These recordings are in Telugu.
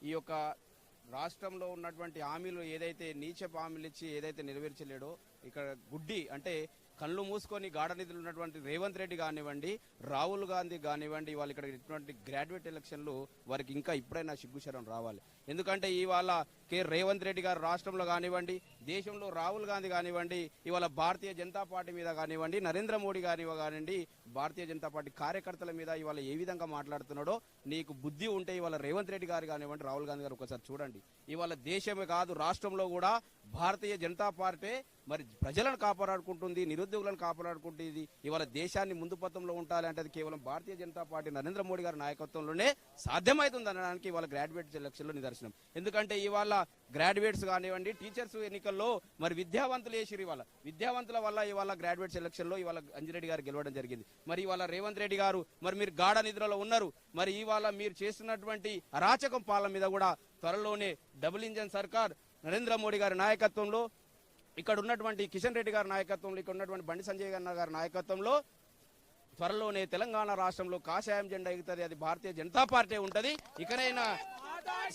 ఈ యొక్క రాష్ట్రంలో ఉన్నటువంటి హామీలు ఏదైతే నీచపు హామీలు ఇచ్చి ఏదైతే నెరవేర్చలేడో ఇక్కడ గుడ్డి అంటే కళ్ళు మూసుకొని గాఢ నిధులు ఉన్నటువంటి రేవంత్ రెడ్డి కానివ్వండి, రాహుల్ గాంధీ కానివ్వండి, వాళ్ళు ఇక్కడ ఇటువంటి గ్రాడ్యుయేట్ ఎలక్షన్లు వారికి ఇంకా ఇప్పుడైనా సిగ్గుశరం రావాలి. ఎందుకంటే ఇవాళ రేవంత్ రెడ్డి గారు రాష్ట్రంలో కానివ్వండి, దేశంలో రాహుల్ గాంధీ కానివ్వండి, ఇవాళ భారతీయ జనతా పార్టీ మీద కానివ్వండి, నరేంద్ర మోడీ గారి కానివ్వండి, భారతీయ జనతా పార్టీ కార్యకర్తల మీద ఇవాళ ఏ విధంగా మాట్లాడుతున్నాడో నీకు బుద్ధి ఉంటే ఇవాళ రేవంత్ రెడ్డి గారు కానివ్వండి, రాహుల్ గాంధీ గారు ఒకసారి చూడండి. ఇవాళ దేశమే కాదు రాష్ట్రంలో కూడా భారతీయ జనతా పార్టీ మరి ప్రజలను కాపాడుకుంటుంది, నిరుద్యోగులను కాపాడుకుంటుంది. ఇవాళ దేశాన్ని ముందు పథంలో ఉండాలంటే అది కేవలం భారతీయ జనతా పార్టీ నరేంద్ర మోడీ గారి నాయకత్వంలోనే సాధ్యమవుతుంది అనడానికి ఇవాళ గ్రాడ్యుయేట్స్ ఎలక్షన్లో నిదర్శనం. ఎందుకంటే ఇవాళ గ్రాడ్యుయేట్స్ కానివ్వండి, టీచర్స్ ఎన్నికల్లో మరి విద్యావంతులు వేసిరు. ఇవాళ విద్యావంతుల వల్ల ఇవాళ గ్రాడ్యుయేట్స్ ఎలక్షన్లో ఇవాళ అంజిరెడ్డి గారు గెలవడం జరిగింది. మరి ఇవాళ రేవంత్ రెడ్డి గారు మరి మీరు గాఢ నిద్రలో ఉన్నారు. మరి ఇవాళ మీరు చేస్తున్నటువంటి అరాచకం పాలన మీద కూడా త్వరలోనే డబుల్ ఇంజన్ సర్కార్ నరేంద్ర మోడీ గారి నాయకత్వంలో, ఇక్కడ ఉన్నటువంటి కిషన్ రెడ్డి గారి నాయకత్వంలో, ఇక్కడ ఉన్నటువంటి బండి సంజయ్ గారి నాయకత్వంలో త్వరలోనే తెలంగాణ రాష్ట్రంలో కాషాయం జెండా ఎగుతుంది. అది భారతీయ జనతా పార్టీ ఉంటది. ఇకనైనా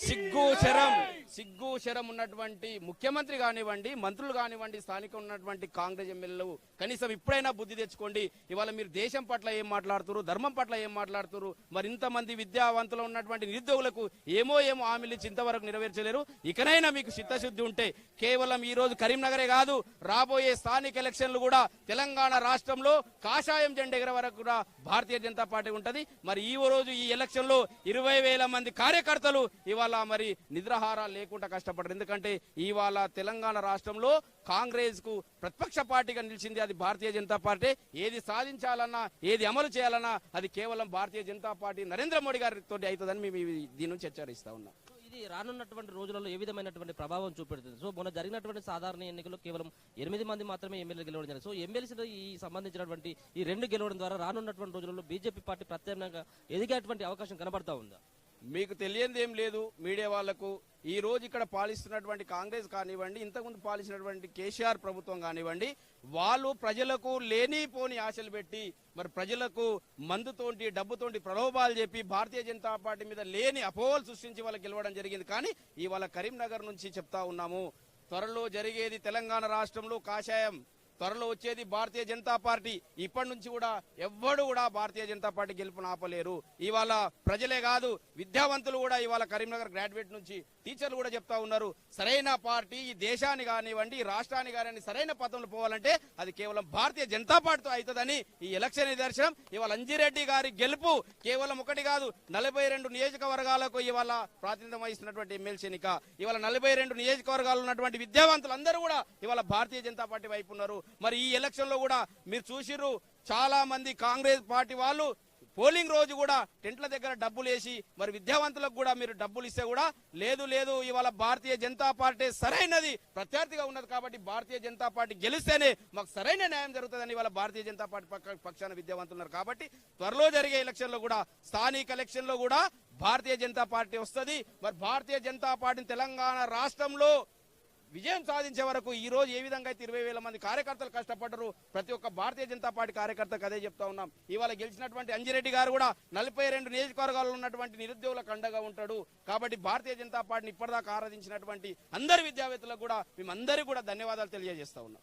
సిగ్గు శరం ఉన్నటువంటి ముఖ్యమంత్రి కానివ్వండి, మంత్రులు కానివ్వండి, స్థానిక ఉన్నటువంటి కాంగ్రెస్ ఎమ్మెల్యేలు కనీసం ఇప్పుడైనా బుద్ధి తెచ్చుకోండి. ఇవాళ మీరు దేశం పట్ల ఏం మాట్లాడుతున్నారు, ధర్మం పట్ల ఏం మాట్లాడుతున్నారు? మరి ఇంతమంది విద్యావంతులు ఉన్నటువంటి నిరుద్యోగులకు ఏమో హామీలు ఇచ్చి ఇంతవరకు నెరవేర్చలేరు. ఇకనైనా మీకు చిత్తశుద్ధి ఉంటే కేవలం ఈ రోజు కరీంనగరే కాదు, రాబోయే స్థానిక ఎలక్షన్లు కూడా తెలంగాణ రాష్ట్రంలో కాషాయం జెండా ఎగర వరకు కూడా భారతీయ జనతా పార్టీ ఉంటది. మరి ఈ రోజు ఈ ఎలక్షన్ లో 20,000 మంది కార్యకర్తలు ఇవాళ మరి నిద్రాహారాలు లేకుండా కష్టపడరు. ఎందుకంటే ఇవాళ తెలంగాణ రాష్ట్రంలో కాంగ్రెస్ కు ప్రతిపక్ష పార్టీగా నిలిచింది అది భారతీయ జనతా పార్టీ. ఏది సాధించాలన్నా, ఏది అమలు చేయాలన్నా అది కేవలం భారతీయ జనతా పార్టీ నరేంద్ర మోడీ గారితో అవుతుందని మేము దీని నుంచి హెచ్చరిస్తా ఉన్నాం. ఇది రానున్నటువంటి రోజులలో ఏ విధమైనటువంటి ప్రభావం చూపెడుతుంది? సో మొన్న జరిగినటువంటి సాధారణ ఎన్నికల్లో కేవలం 8 మంది మాత్రమే ఎమ్మెల్యేలు గెలవడం జరిగింది. సో ఎమ్మెల్సీలో ఈ సంబంధించినటువంటి ఈ 2 గెలవడం ద్వారా రానున్నటువంటి రోజులలో బీజేపీ పార్టీ ప్రత్యామ్నాయంగా ఎదిగేటువంటి అవకాశం కనబడతా ఉందా? మీకు తెలియంది ఏం లేదు మీడియా వాళ్లకు. ఈ రోజు ఇక్కడ పాలిస్తున్నటువంటి కాంగ్రెస్ కానివ్వండి, ఇంతకుముందు పాలిస్తున్నటువంటి కేసీఆర్ ప్రభుత్వం కానివ్వండి, వాళ్ళు ప్రజలకు లేనిపోని ఆశలు పెట్టి మరి ప్రజలకు మందుతోటి డబ్బుతోటి ప్రలోభాలు చెప్పి భారతీయ జనతా పార్టీ మీద లేని అపోహలు సృష్టించి వాళ్ళకి గెలవడం జరిగింది. కానీ ఇవాళ కరీంనగర్ నుంచి చెప్తా ఉన్నాము, త్వరలో జరిగేది తెలంగాణ రాష్ట్రంలో కాషాయం, త్వరలో వచ్చేది భారతీయ జనతా పార్టీ. ఇప్పటి నుంచి కూడా ఎవ్వడు కూడా భారతీయ జనతా పార్టీ గెలుపును ఆపలేరు. ఇవాళ ప్రజలే కాదు విద్యావంతులు కూడా ఇవాళ కరీంనగర్ గ్రాడ్యుయేట్ నుంచి టీచర్లు కూడా చెప్తా ఉన్నారు, సరైన పార్టీ ఈ దేశాన్ని కానివ్వండి, ఈ రాష్ట్రాన్ని కానివ్వండి సరైన పథంలో పోవాలంటే అది కేవలం భారతీయ జనతా పార్టీతో అవుతుందని ఈ ఎలక్షన్ నిదర్శనం. ఇవాళ అంజిరెడ్డి గారి గెలుపు కేవలం ఒకటి కాదు, 42 నియోజకవర్గాలకు ఇవాళ ప్రాతినిధ్యం వహిస్తున్నటువంటి ఎమ్మెల్సీ ఎన్నిక. ఇవాళ 42 నియోజకవర్గాలు ఉన్నటువంటి విద్యావంతులందరూ కూడా ఇవాళ భారతీయ జనతా పార్టీ వైపు ఉన్నారు. మరి ఈ ఎలక్షన్ లో కూడా మీరు చూసిర్రు, చాలా మంది కాంగ్రెస్ పార్టీ వాళ్ళు పోలింగ్ రోజు కూడా టెంట్ల దగ్గర డబ్బులు వేసి మరి విద్యావంతులకు కూడా మీరు డబ్బులు ఇస్తే కూడా లేదు ఇవాళ భారతీయ జనతా పార్టీ సరైనది ప్రత్యర్థిగా ఉన్నది కాబట్టి భారతీయ జనతా పార్టీ గెలిస్తేనే మాకు సరైన న్యాయం జరుగుతుందని ఇవాళ భారతీయ జనతా పార్టీ పక్షాన విద్యావంతులు ఉన్నారు. కాబట్టి త్వరలో జరిగే ఎలక్షన్ లో కూడా, స్థానిక ఎలక్షన్ లో కూడా భారతీయ జనతా పార్టీ వస్తుంది. మరి భారతీయ జనతా పార్టీ తెలంగాణ రాష్ట్రంలో విజయం సాధించే వరకు ఈ రోజు ఏ విధంగా అయితే 20,000 మంది కార్యకర్తలు కష్టపడ్డారు, ప్రతి ఒక్క భారతీయ జనతా పార్టీ కార్యకర్తకు అదే చెప్తా ఉన్నాం. ఇవాళ గెలిచినటువంటి అంజిరెడ్డి గారు కూడా 42 నియోజకవర్గాల్లో ఉన్నటువంటి నిరుద్యోగులకు అండగా ఉంటాడు. కాబట్టి భారతీయ జనతా పార్టీని ఇప్పటిదాకా ఆరాధించినటువంటి అందరి విద్యావేత్తలకు కూడా మేమందరికీ కూడా ధన్యవాదాలు తెలియజేస్తా ఉన్నాం.